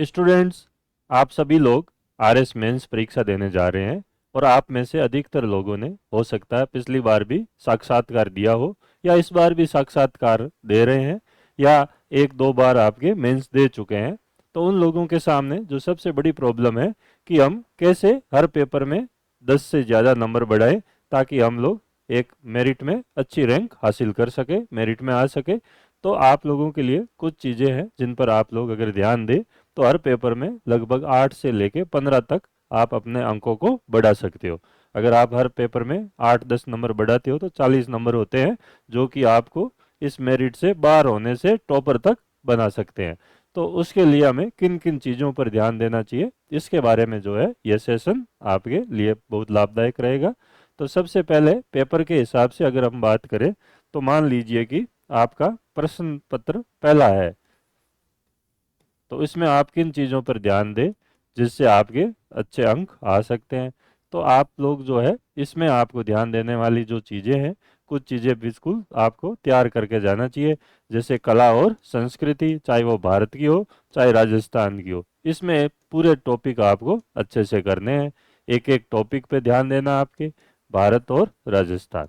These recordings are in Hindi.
स्टूडेंट्स, आप सभी लोग आरएस मेंस परीक्षा देने जा रहे हैं और आप में से अधिकतर लोगों ने हो सकता है पिछली बार भी साक्षात्कार दिया हो या इस बार भी साक्षात्कार दे रहे हैं या एक दो बार आपके मेंस दे चुके हैं। तो उन लोगों के सामने जो सबसे बड़ी प्रॉब्लम है कि हम कैसे हर पेपर में 10 से ज़्यादा नंबर बढ़ाएं ताकि हम लोग एक मेरिट में अच्छी रैंक हासिल कर सके, मेरिट में आ सके। तो आप लोगों के लिए कुछ चीज़ें हैं जिन पर आप लोग अगर ध्यान दें तो हर पेपर में लगभग 8 से लेके 15 तक आप अपने अंकों को बढ़ा सकते हो। अगर आप हर पेपर में 8-10 नंबर बढ़ाते हो तो 40 नंबर होते हैं जो कि आपको इस मेरिट से बाहर होने से टॉपर तक बना सकते हैं। तो उसके लिए हमें किन किन चीज़ों पर ध्यान देना चाहिए, इसके बारे में जो है यह सेशन आपके लिए बहुत लाभदायक रहेगा। तो सबसे पहले पेपर के हिसाब से अगर हम बात करें तो मान लीजिए कि आपका प्रश्न पत्र पहला है, तो इसमें आप किन चीज़ों पर ध्यान दें जिससे आपके अच्छे अंक आ सकते हैं। तो आप लोग जो है इसमें आपको ध्यान देने वाली जो चीज़ें हैं, कुछ चीज़ें बिल्कुल आपको तैयार करके जाना चाहिए, जैसे कला और संस्कृति, चाहे वो भारत की हो चाहे राजस्थान की हो। इसमें पूरे टॉपिक आपको अच्छे से करने हैं, एक एक टॉपिक पे ध्यान देना आपके। भारत और राजस्थान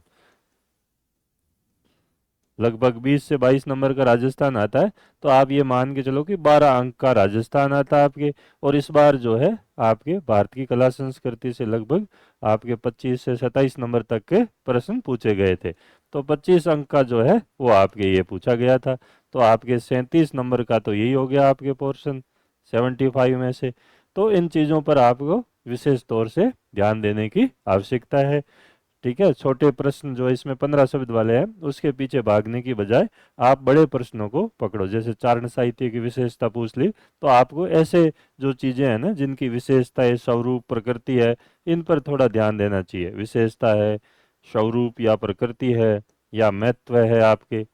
लगभग 20 से 22 नंबर का राजस्थान आता है, तो आप ये मान के चलो कि 12 अंक का राजस्थान आता है आपके। और इस बार जो है आपके भारत की कला संस्कृति से लगभग आपके 25 से 27 नंबर तक के प्रश्न पूछे गए थे। तो 25 अंक का जो है वो आपके ये पूछा गया था। तो आपके 37 नंबर का तो यही हो गया आपके पोर्शन 75 में से। तो इन चीज़ों पर आपको विशेष तौर से ध्यान देने की आवश्यकता है। ठीक है, छोटे प्रश्न जो इसमें 15 शब्द वाले हैं उसके पीछे भागने की बजाय आप बड़े प्रश्नों को पकड़ो। जैसे चारण साहित्य की विशेषता पूछ ली, तो आपको ऐसे जो चीजें हैं ना जिनकी विशेषता है, स्वरूप, प्रकृति है, इन पर थोड़ा ध्यान देना चाहिए। विशेषता है, स्वरूप या प्रकृति है या महत्व है आपके,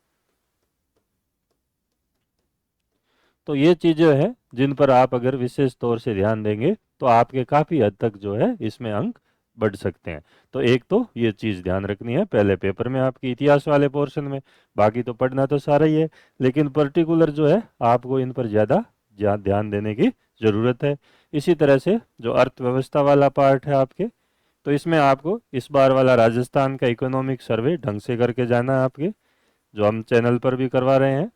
तो ये चीजें हैं जिन पर आप अगर विशेष तौर से ध्यान देंगे तो आपके काफी हद तक जो है इसमें अंक बढ़ सकते हैं। तो एक तो ये चीज ध्यान रखनी है पहले पेपर में आपकी इतिहास वाले पोर्शन में। बाकी तो पढ़ना तो सारा ही है, लेकिन पर्टिकुलर जो है आपको इन पर ज्यादा ध्यान देने की जरूरत है। इसी तरह से जो अर्थव्यवस्था वाला पार्ट है आपके, तो इसमें आपको इस बार वाला राजस्थान का इकोनॉमिक सर्वे ढंग से करके जाना है आपके, जो हम चैनल पर भी करवा रहे हैं,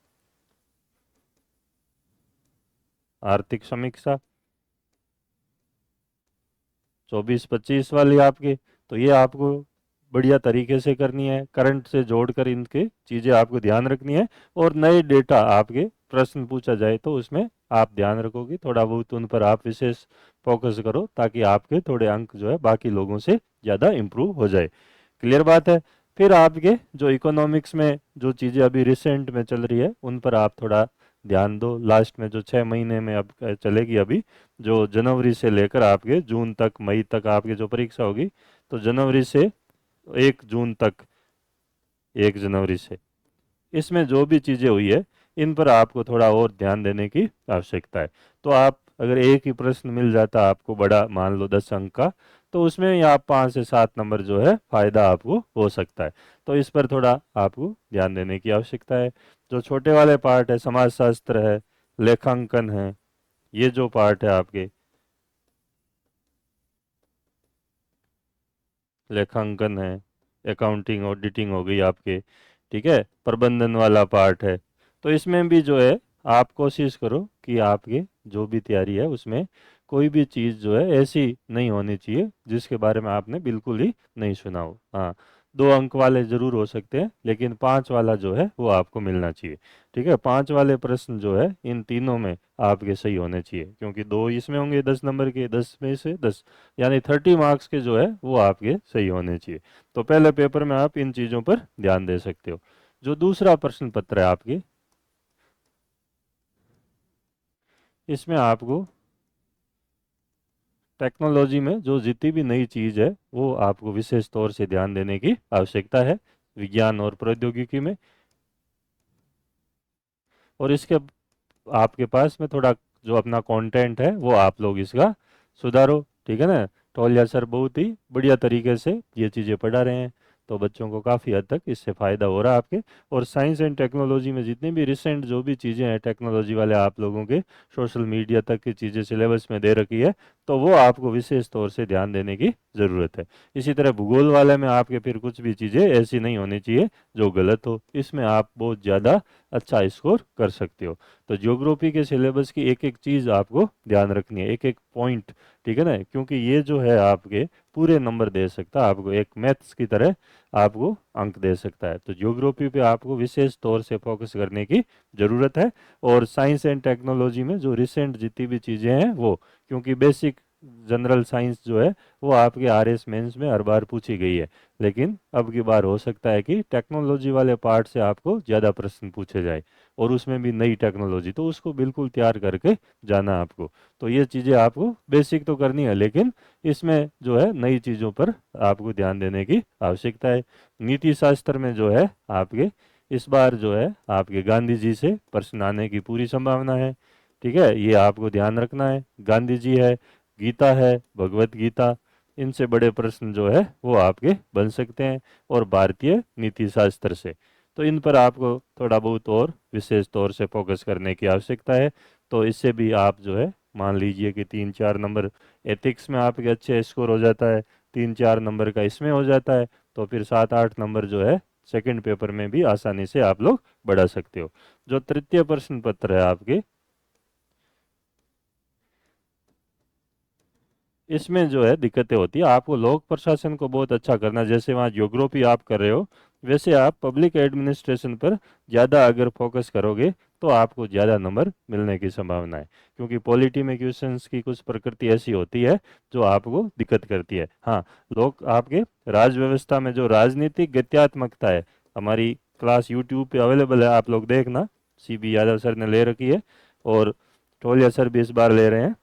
आर्थिक समीक्षा 24-25 वाली आपकी। तो ये आपको बढ़िया तरीके से करनी है, करंट से जोड़कर इनके चीज़ें आपको ध्यान रखनी है। और नए डेटा आपके प्रश्न पूछा जाए तो उसमें आप ध्यान रखोगे, थोड़ा बहुत उन पर आप विशेष फोकस करो ताकि आपके थोड़े अंक जो है बाकी लोगों से ज़्यादा इम्प्रूव हो जाए। क्लियर बात है। फिर आपके जो इकोनॉमिक्स में जो चीज़ें अभी रिसेंट में चल रही है उन पर आप थोड़ा ध्यान दो। लास्ट में जो 6 महीने में अब चलेगी, अभी जो जनवरी से लेकर आपके जून तक, मई तक आपकी जो परीक्षा होगी, तो जनवरी से 1 जून तक, 1 जनवरी से इसमें जो भी चीज़ें हुई है इन पर आपको थोड़ा और ध्यान देने की आवश्यकता है। तो आप अगर एक ही प्रश्न मिल जाता आपको बड़ा, मान लो 10 अंक का, तो उसमें या आप 5 से 7 नंबर जो है फायदा आपको हो सकता है। तो इस पर थोड़ा आपको ध्यान देने की आवश्यकता है। जो छोटे वाले पार्ट है, समाजशास्त्र है, लेखांकन है, ये जो पार्ट है आपके, लेखांकन है, अकाउंटिंग ऑडिटिंग हो गई आपके, ठीक है, प्रबंधन वाला पार्ट है। तो इसमें भी जो है आप कोशिश करो कि आपके जो भी तैयारी है उसमें कोई भी चीज़ जो है ऐसी नहीं होनी चाहिए जिसके बारे में आपने बिल्कुल ही नहीं सुना हो। हाँ, 2 अंक वाले जरूर हो सकते हैं लेकिन 5 वाला जो है वो आपको मिलना चाहिए। ठीक है, 5 वाले प्रश्न जो है इन तीनों में आपके सही होने चाहिए, क्योंकि 2 इसमें होंगे 10 नंबर के, 10 में से 10, यानी 30 मार्क्स के जो है वो आपके सही होने चाहिए। तो पहले पेपर में आप इन चीज़ों पर ध्यान दे सकते हो। जो दूसरा प्रश्न पत्र है आपके, इसमें आपको टेक्नोलॉजी में जो जितनी भी नई चीज़ है वो आपको विशेष तौर से ध्यान देने की आवश्यकता है, विज्ञान और प्रौद्योगिकी में। और इसके आपके पास में थोड़ा जो अपना कंटेंट है वो आप लोग इसका सुधारो। ठीक है ना, टोलिया सर बहुत ही बढ़िया तरीके से ये चीज़ें पढ़ा रहे हैं। तो बच्चों को काफ़ी हद तक इससे फ़ायदा हो रहा है आपके। और साइंस एंड टेक्नोलॉजी में जितनी भी रिसेंट जो भी चीज़ें हैं टेक्नोलॉजी वाले आप लोगों के सोशल मीडिया तक की चीज़ें सिलेबस में दे रखी है, तो वो आपको विशेष तौर से ध्यान देने की ज़रूरत है। इसी तरह भूगोल वाले में आपके फिर कुछ भी चीज़ें ऐसी नहीं होनी चाहिए जो गलत हो, इसमें आप बहुत ज़्यादा अच्छा स्कोर कर सकते हो। तो ज्योग्राफी के सिलेबस की एक एक चीज़ आपको ध्यान रखनी है, एक एक पॉइंट, ठीक है ना, क्योंकि ये जो है आपके पूरे नंबर दे सकता है आपको, एक मैथ्स की तरह आपको अंक दे सकता है। तो ज्योग्राफी पे आपको विशेष तौर से फोकस करने की ज़रूरत है। और साइंस एंड टेक्नोलॉजी में जो रिसेंट जितनी भी चीज़ें हैं वो, क्योंकि बेसिक जनरल साइंस जो है वो आपके आरएस मेंस में हर बार पूछी गई है, लेकिन अब की बार हो सकता है कि टेक्नोलॉजी वाले पार्ट से आपको ज़्यादा प्रश्न पूछे जाए, और उसमें भी नई टेक्नोलॉजी, तो उसको बिल्कुल तैयार करके जाना आपको। तो ये चीज़ें आपको बेसिक तो करनी है, लेकिन इसमें जो है नई चीज़ों पर आपको ध्यान देने की आवश्यकता है। नीति शास्त्र में जो है आपके इस बार जो है आपके गांधी जी से प्रश्न आने की पूरी संभावना है, ठीक है, ये आपको ध्यान रखना है। गांधी जी है, गीता है, भगवत गीता, इनसे बड़े प्रश्न जो है वो आपके बन सकते हैं, और भारतीय नीति शास्त्र से। तो इन पर आपको थोड़ा बहुत और विशेष तौर से फोकस करने की आवश्यकता है। तो इससे भी आप जो है मान लीजिए कि 3-4 नंबर एथिक्स में आपके अच्छे स्कोर हो जाता है, 3-4 नंबर का इसमें हो जाता है, तो फिर 7-8 नंबर जो है सेकंड पेपर में भी आसानी से आप लोग बढ़ा सकते हो। जो तृतीय प्रश्न पत्र है आपके, इसमें जो है दिक्कतें होती है। आपको लोक प्रशासन को बहुत अच्छा करना, जैसे वहाँ ज्योग्राफी आप कर रहे हो, वैसे आप पब्लिक एडमिनिस्ट्रेशन पर ज़्यादा अगर फोकस करोगे तो आपको ज़्यादा नंबर मिलने की संभावना है, क्योंकि पॉलिटी में क्वेश्चंस की कुछ प्रकृति ऐसी होती है जो आपको दिक्कत करती है। हाँ, लोग आपके राज व्यवस्था में जो राजनीतिक गत्यात्मकता है, हमारी क्लास यूट्यूब पे अवेलेबल है, आप लोग देखना, CB यादव सर ने ले रखी है, और टोलिया सर भी इस बार ले रहे हैं।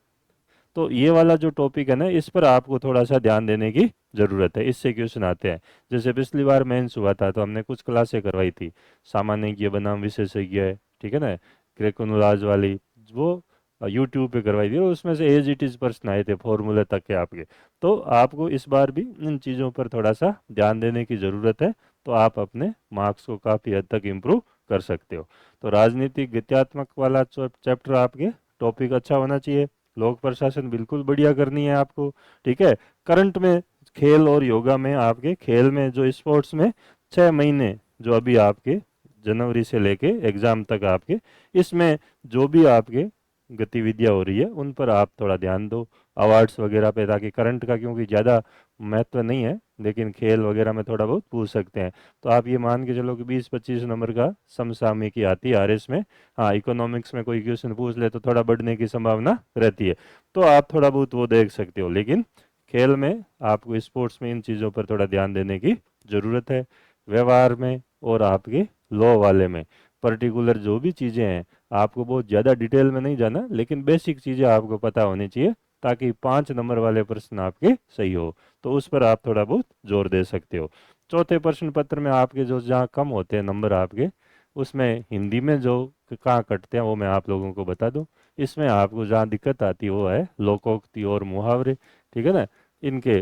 तो ये वाला जो टॉपिक है ना, इस पर आपको थोड़ा सा ध्यान देने की ज़रूरत है, इससे क्वेश्चन आते हैं। जैसे पिछली बार मेंस हुआ था तो हमने कुछ क्लासें करवाई थी, सामान्य बनाम विशेषज्ञ है, ठीक है ना, ग्रेकोनुलाज वाली, वो यूट्यूब पे करवाई थी, और उसमें से एज इट इज़ प्रश्न आए थे फॉर्मूले तक के आपके। तो आपको इस बार भी इन चीज़ों पर थोड़ा सा ध्यान देने की ज़रूरत है, तो आप अपने मार्क्स को काफ़ी हद तक इम्प्रूव कर सकते हो। तो राजनीतिक गत्यात्मक वाला चैप्टर आपके टॉपिक अच्छा होना चाहिए। लोक प्रशासन बिल्कुल बढ़िया करनी है आपको, ठीक है। करंट में खेल और योगा में आपके, खेल में जो स्पोर्ट्स में 6 महीने जो अभी आपके जनवरी से लेके एग्जाम तक आपके, इसमें जो भी आपके गतिविधियां हो रही है उन पर आप थोड़ा ध्यान दो, अवार्ड्स वगैरह पे, ताकि करंट का क्योंकि ज़्यादा महत्व नहीं है, लेकिन खेल वगैरह में थोड़ा बहुत पूछ सकते हैं। तो आप ये मान के चलो कि 20-25 नंबर का समसामयिकी आती है आरएस में। हाँ, इकोनॉमिक्स में कोई क्वेश्चन पूछ ले तो थोड़ा बढ़ने की संभावना रहती है, तो आप थोड़ा बहुत वो देख सकते हो, लेकिन खेल में आपको, स्पोर्ट्स में इन चीज़ों पर थोड़ा ध्यान देने की ज़रूरत है। व्यवहार में और आपके लॉ वाले में पर्टिकुलर जो भी चीज़ें हैं, आपको बहुत ज़्यादा डिटेल में नहीं जाना, लेकिन बेसिक चीज़ें आपको पता होनी चाहिए, ताकि 5 नंबर वाले प्रश्न आपके सही हो, तो उस पर आप थोड़ा बहुत जोर दे सकते हो। चौथे प्रश्न पत्र में आपके जो जहाँ कम होते हैं नंबर आपके, उसमें हिंदी में जो कहाँ कटते हैं वो मैं आप लोगों को बता दूं। इसमें आपको जहाँ दिक्कत आती है वो है लोकोक्ति और मुहावरे, ठीक है ना, इनके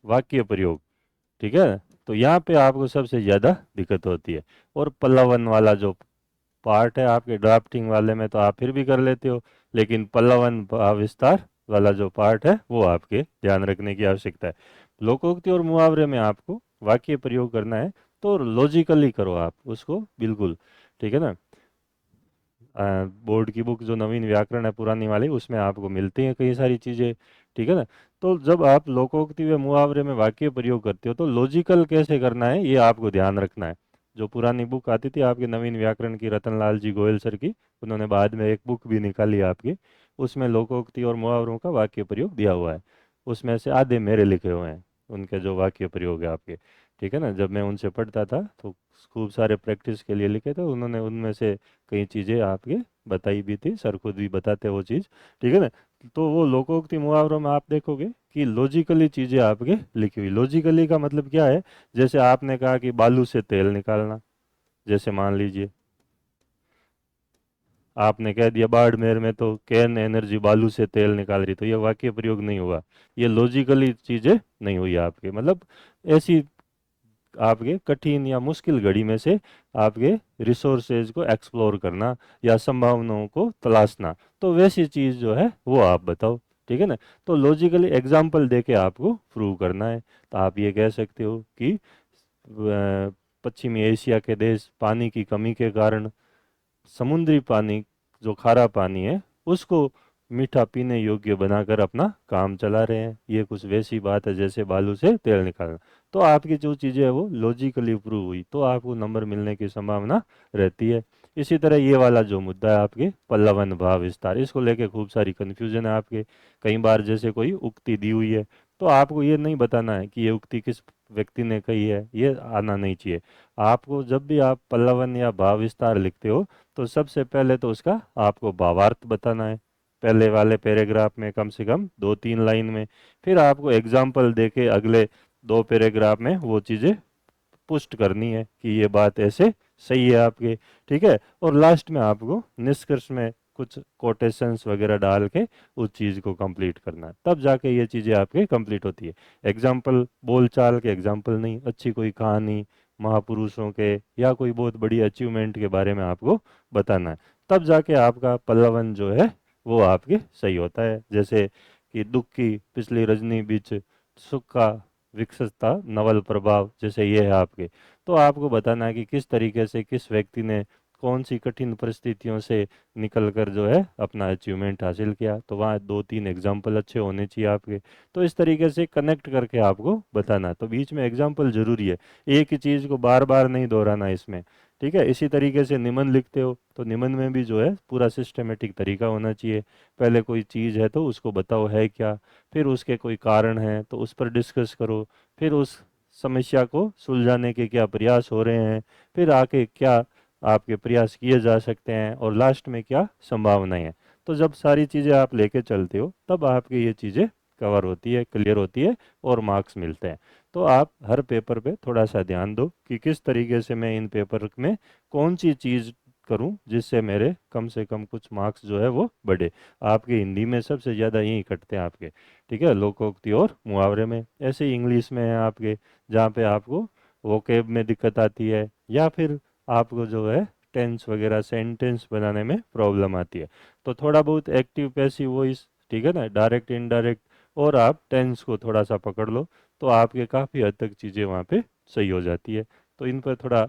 वाक्य प्रयोग, ठीक है। तो यहाँ पे आपको सबसे ज़्यादा दिक्कत होती है। और पल्लवन वाला जो पार्ट है आपके ड्राफ्टिंग वाले में तो आप फिर भी कर लेते हो, लेकिन पल्लवन विस्तार वाला जो पार्ट है वो आपके ध्यान रखने की आवश्यकता है। लोकोक्ति और मुहावरे में आपको वाक्य प्रयोग करना है, तो लॉजिकली करो आप उसको बिल्कुल, ठीक है ना। बोर्ड की बुक जो नवीन व्याकरण है पुरानी वाली, उसमें आपको मिलती हैं कई सारी चीज़ें, ठीक है ना। तो जब आप लोकोक्ति व मुहावरे में वाक्य प्रयोग करते हो तो लॉजिकल कैसे करना है ये आपको ध्यान रखना है। जो पुरानी बुक आती थी आपके नवीन व्याकरण की, रतनलाल जी गोयल सर की, उन्होंने बाद में एक बुक भी निकाली आपकी, उसमें लोकोक्ति और मुहावरों का वाक्य प्रयोग दिया हुआ है। उसमें से आधे मेरे लिखे हुए हैं, उनके जो वाक्य प्रयोग है आपके, ठीक है ना। जब मैं उनसे पढ़ता था तो खूब सारे प्रैक्टिस के लिए लिखे थे उन्होंने, उनमें से कई चीज़ें आपके बताई भी थी, सर खुद भी बताते वो चीज़, ठीक है ना। तो वो लोकोक्ति मुहावरों में आप देखोगे कि लॉजिकली चीज़ें आपके लिखी हुई। लॉजिकली का मतलब क्या है, जैसे आपने कहा कि बालू से तेल निकालना, जैसे मान लीजिए आपने कह दिया बाड़मेर में तो कैन एनर्जी बालू से तेल निकाल रही, तो ये वाक्य प्रयोग नहीं हुआ, ये लॉजिकली चीज़ें नहीं हुई आपके, मतलब ऐसी आपके कठिन या मुश्किल घड़ी में से आपके रिसोर्सेज को एक्सप्लोर करना या संभावनाओं को तलाशना, तो वैसी चीज़ जो है वो आप बताओ, ठीक है ना। तो लॉजिकली एग्जाम्पल दे के आपको प्रूव करना है। तो आप ये कह सकते हो कि पश्चिमी एशिया के देश पानी की कमी के कारण समुद्री पानी, जो खारा पानी है, उसको मीठा पीने योग्य बनाकर अपना काम चला रहे हैं। ये कुछ वैसी बात है जैसे बालू से तेल निकालना। तो आपकी जो चीज़ें है वो लॉजिकली प्रूव हुई तो आपको नंबर मिलने की संभावना रहती है। इसी तरह ये वाला जो मुद्दा है आपके पल्लवन भाव विस्तार, इसको लेके खूब सारी कन्फ्यूजन है आपके। कई बार जैसे कोई उक्ति दी हुई है तो आपको ये नहीं बताना है कि ये उक्ति किस व्यक्ति ने कही है, ये आना नहीं चाहिए। आपको जब भी आप पल्लवन या भाव विस्तार लिखते हो तो सबसे पहले तो उसका आपको भावार्थ बताना है, पहले वाले पैराग्राफ में कम से कम 2-3 लाइन में। फिर आपको एग्जाम्पल देके अगले 2 पैराग्राफ में वो चीज़ें पुष्ट करनी है कि ये बात ऐसे सही है आपके, ठीक है। और लास्ट में आपको निष्कर्ष में कुछ कोटेशंस वगैरह डाल के उस चीज़ को कंप्लीट करना है, तब जाके ये चीज़ें आपके कंप्लीट होती है। एग्जाम्पल बोलचाल के एग्जाम्पल नहीं, अच्छी कोई कहानी महापुरुषों के या कोई बहुत बड़ी अचीवमेंट के बारे में आपको बताना है, तब जाके आपका पल्लवन जो है वो आपके सही होता है। जैसे कि दुख की पिछली रजनी बीच सुख का विकसता नवल प्रभाव, जैसे ये है आपके, तो आपको बताना है कि किस तरीके से किस व्यक्ति ने कौन सी कठिन परिस्थितियों से निकल कर जो है अपना अचीवमेंट हासिल किया, तो वहाँ 2-3 एग्जाम्पल अच्छे होने चाहिए आपके। तो इस तरीके से कनेक्ट करके आपको बताना, तो बीच में एग्जाम्पल जरूरी है, एक ही चीज़ को बार बार नहीं दोहराना इसमें, ठीक है। इसी तरीके से निबंध लिखते हो तो निबंध में भी जो है पूरा सिस्टमेटिक तरीका होना चाहिए। पहले कोई चीज़ है तो उसको बताओ है क्या, फिर उसके कोई कारण हैं तो उस पर डिस्कस करो, फिर उस समस्या को सुलझाने के क्या प्रयास हो रहे हैं, फिर आके क्या आपके प्रयास किए जा सकते हैं, और लास्ट में क्या संभावनाएं हैं। तो जब सारी चीज़ें आप लेके चलते हो तब आपकी ये चीज़ें कवर होती है, क्लियर होती है और मार्क्स मिलते हैं। तो आप हर पेपर पे थोड़ा सा ध्यान दो कि किस तरीके से मैं इन पेपर में कौन सी चीज़ करूं जिससे मेरे कम से कम कुछ मार्क्स जो है वो बढ़े। आपके हिंदी में सबसे ज़्यादा यही कटते हैं आपके, ठीक है, लोकोक्ति और मुहावरे में। ऐसे ही इंग्लिश में है आपके, जहाँ पे आपको वोकेब में दिक्कत आती है, या फिर आपको जो है टेंस वगैरह सेंटेंस बनाने में प्रॉब्लम आती है। तो थोड़ा बहुत एक्टिव पैसिव वॉइस, ठीक है ना, डायरेक्ट इनडायरेक्ट, और आप टेंस को थोड़ा सा पकड़ लो तो आपके काफ़ी हद तक चीज़ें वहाँ पे सही हो जाती है। तो इन पर थोड़ा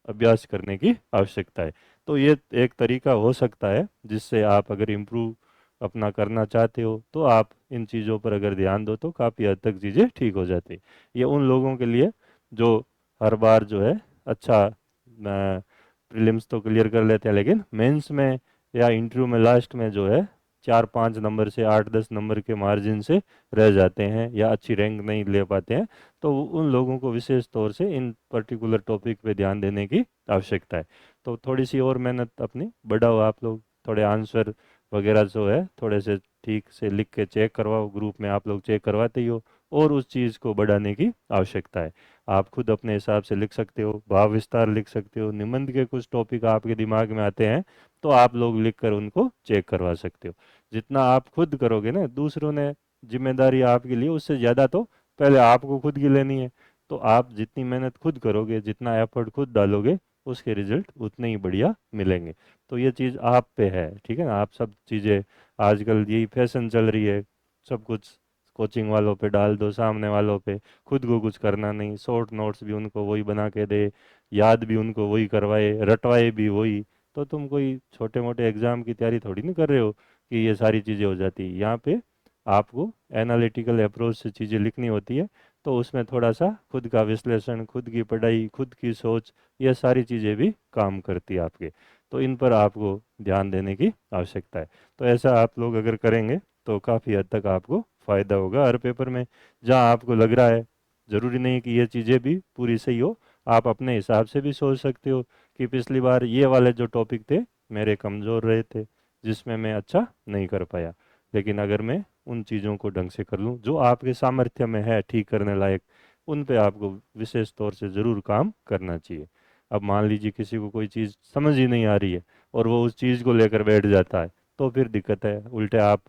अभ्यास करने की आवश्यकता है। तो ये एक तरीका हो सकता है जिससे आप अगर इम्प्रूव अपना करना चाहते हो तो आप इन चीज़ों पर अगर ध्यान दो तो काफ़ी हद तक चीज़ें ठीक हो जाती है। ये उन लोगों के लिए जो हर बार जो है अच्छा प्रीलिम्स तो क्लियर कर लेते हैं, लेकिन मेंस में या इंटरव्यू में लास्ट में जो है 4-5 नंबर से 8-10 नंबर के मार्जिन से रह जाते हैं या अच्छी रैंक नहीं ले पाते हैं, तो उन लोगों को विशेष तौर से इन पर्टिकुलर टॉपिक पे ध्यान देने की आवश्यकता है। तो थोड़ी सी और मेहनत अपनी बढ़ाओ आप लोग, थोड़े आंसर वगैरह जो है थोड़े से ठीक से लिख के चेक करवाओ, ग्रुप में आप लोग चेक करवाते ही हो, और उस चीज़ को बढ़ाने की आवश्यकता है। आप खुद अपने हिसाब से लिख सकते हो, भाव विस्तार लिख सकते हो, निबंध के कुछ टॉपिक आपके दिमाग में आते हैं तो आप लोग लिख कर उनको चेक करवा सकते हो। जितना आप खुद करोगे ना, दूसरों ने जिम्मेदारी आपके लिए उससे ज़्यादा तो पहले आपको खुद की लेनी है। तो आप जितनी मेहनत खुद करोगे, जितना एफर्ट खुद डालोगे, उसके रिजल्ट उतने ही बढ़िया मिलेंगे। तो ये चीज़ आप पे है, ठीक है ना। आप सब चीज़ें, आजकल यही फैशन चल रही है, सब कुछ कोचिंग वालों पे डाल दो, सामने वालों पे, खुद को कुछ करना नहीं। शॉर्ट नोट्स भी उनको वही बना के दे, याद भी उनको वही करवाए, रटवाए भी वही। तो तुम कोई छोटे मोटे एग्जाम की तैयारी थोड़ी नहीं कर रहे हो कि ये सारी चीज़ें हो जाती है। यहाँ पे आपको एनालिटिकल अप्रोच से चीज़ें लिखनी होती है, तो उसमें थोड़ा सा खुद का विश्लेषण, खुद की पढ़ाई, खुद की सोच, ये सारी चीज़ें भी काम करती है आपके। तो इन पर आपको ध्यान देने की आवश्यकता है। तो ऐसा आप लोग अगर करेंगे तो काफ़ी हद तक आपको फ़ायदा होगा हर पेपर में। जहाँ आपको लग रहा है, ज़रूरी नहीं कि ये चीज़ें भी पूरी सही हो, आप अपने हिसाब से भी सोच सकते हो कि पिछली बार ये वाले जो टॉपिक थे मेरे कमज़ोर रहे थे, जिसमें मैं अच्छा नहीं कर पाया, लेकिन अगर मैं उन चीज़ों को ढंग से कर लूँ जो आपके सामर्थ्य में है ठीक करने लायक, उन पे आपको विशेष तौर से ज़रूर काम करना चाहिए। अब मान लीजिए किसी को कोई चीज़ समझ ही नहीं आ रही है, और वो उस चीज़ को लेकर बैठ जाता है तो फिर दिक्कत है। उल्टे आप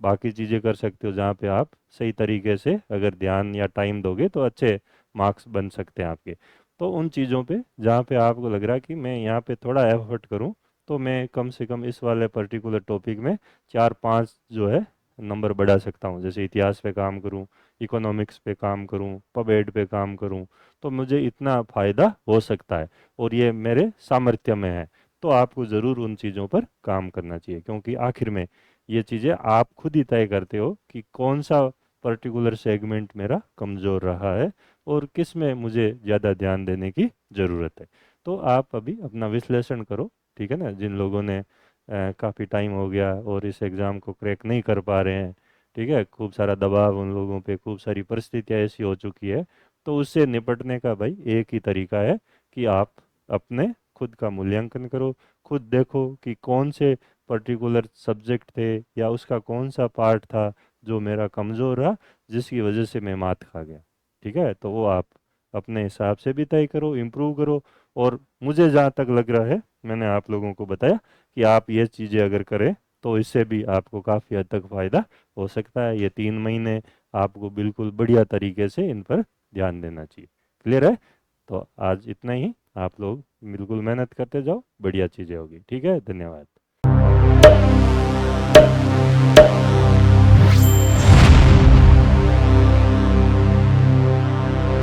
बाकी चीज़ें कर सकते हो जहाँ पे आप सही तरीके से अगर ध्यान या टाइम दोगे तो अच्छे मार्क्स बन सकते हैं आपके। तो उन चीज़ों पे जहाँ पे आपको लग रहा है कि मैं यहाँ पे थोड़ा एफर्ट करूँ तो मैं कम से कम इस वाले पर्टिकुलर टॉपिक में 4-5 जो है नंबर बढ़ा सकता हूँ। जैसे इतिहास पे काम करूँ, इकोनॉमिक्स पे काम करूँ, पबेड पे काम करूँ, तो मुझे इतना फ़ायदा हो सकता है और ये मेरे सामर्थ्य में है। तो आपको ज़रूर उन चीज़ों पर काम करना चाहिए, क्योंकि आखिर में ये चीज़ें आप खुद ही तय करते हो कि कौन सा पर्टिकुलर सेगमेंट मेरा कमज़ोर रहा है और किस में मुझे ज़्यादा ध्यान देने की ज़रूरत है। तो आप अभी अपना विश्लेषण करो, ठीक है ना। जिन लोगों ने काफ़ी टाइम हो गया और इस एग्ज़ाम को क्रैक नहीं कर पा रहे हैं, ठीक है, खूब सारा दबाव उन लोगों पे, खूब सारी परिस्थितियाँ ऐसी हो चुकी है, तो उससे निपटने का भाई एक ही तरीका है कि आप अपने खुद का मूल्यांकन करो। खुद देखो कि कौन से पर्टिकुलर सब्जेक्ट थे या उसका कौन सा पार्ट था जो मेरा कमज़ोर रहा, जिसकी वजह से मैं मात खा गया। ठीक है, तो वो आप अपने हिसाब से भी तय करो, इम्प्रूव करो। और मुझे जहाँ तक लग रहा है, मैंने आप लोगों को बताया कि आप ये चीज़ें अगर करें तो इससे भी आपको काफ़ी हद तक फ़ायदा हो सकता है। ये 3 महीने आपको बिल्कुल बढ़िया तरीके से इन पर ध्यान देना चाहिए। क्लियर है? तो आज इतना ही। आप लोग बिल्कुल मेहनत करते जाओ, बढ़िया चीज़ें होगी। ठीक है, धन्यवाद।